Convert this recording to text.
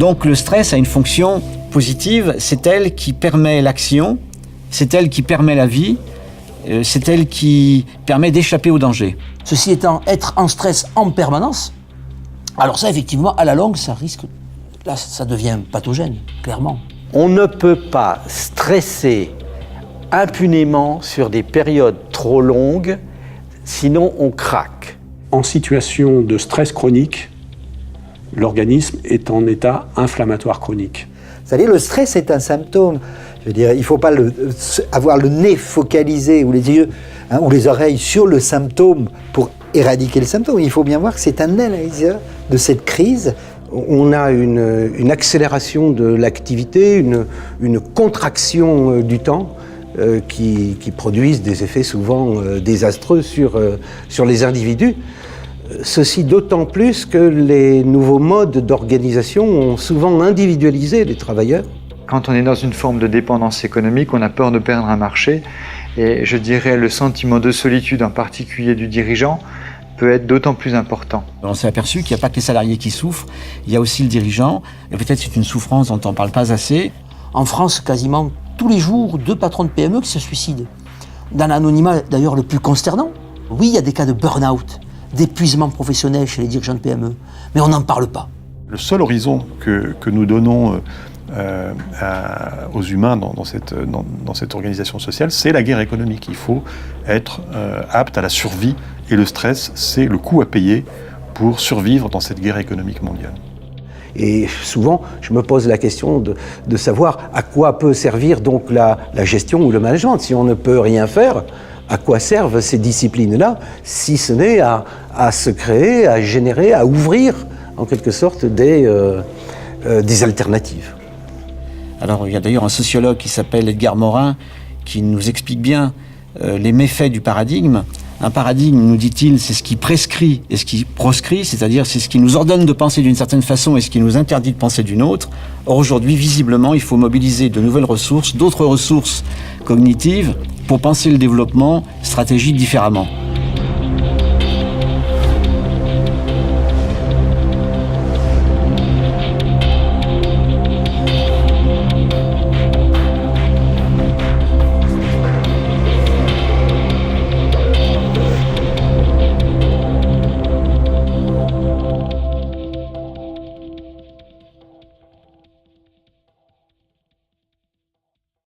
Donc le stress a une fonction positive, c'est elle qui permet l'action, c'est elle qui permet la vie, c'est elle qui permet d'échapper au danger. Ceci étant, être en stress en permanence, alors ça effectivement à la longue ça risque, là ça devient pathogène, clairement. On ne peut pas stresser impunément sur des périodes trop longues, sinon on craque. En situation de stress chronique, l'organisme est en état inflammatoire chronique. C'est-à-dire le stress est un symptôme. Je veux dire, il ne faut pas avoir le nez focalisé ou les yeux ou les oreilles sur le symptôme pour éradiquer le symptôme. Il faut bien voir que c'est un analyseur de cette crise. On a une accélération de l'activité, une contraction du temps qui produisent des effets souvent désastreux sur les individus. Ceci d'autant plus que les nouveaux modes d'organisation ont souvent individualisé les travailleurs. Quand on est dans une forme de dépendance économique, on a peur de perdre un marché. Et je dirais le sentiment de solitude, en particulier du dirigeant, peut être d'autant plus important. On s'est aperçu qu'il n'y a pas que les salariés qui souffrent, il y a aussi le dirigeant. Et peut-être c'est une souffrance dont on ne parle pas assez. En France, quasiment tous les jours, 2 patrons de PME qui se suicident. Dans l'anonymat d'ailleurs le plus consternant, oui, il y a des cas de burn-out, d'épuisement professionnel chez les dirigeants de PME, mais on n'en parle pas. Le seul horizon que nous donnons aux humains dans cette organisation sociale, c'est la guerre économique. Il faut être apte à la survie et le stress, c'est le coût à payer pour survivre dans cette guerre économique mondiale. Et souvent, je me pose la question de savoir à quoi peut servir donc la gestion ou le management. Si on ne peut rien faire, à quoi servent ces disciplines-là, si ce n'est à se créer, à générer, à ouvrir en quelque sorte des alternatives. Alors il y a d'ailleurs un sociologue qui s'appelle Edgar Morin qui nous explique bien les méfaits du paradigme. Un paradigme, nous dit-il, c'est ce qui prescrit et ce qui proscrit, c'est-à-dire c'est ce qui nous ordonne de penser d'une certaine façon et ce qui nous interdit de penser d'une autre. Or aujourd'hui, visiblement, il faut mobiliser de nouvelles ressources, d'autres ressources cognitives pour penser le développement stratégique différemment.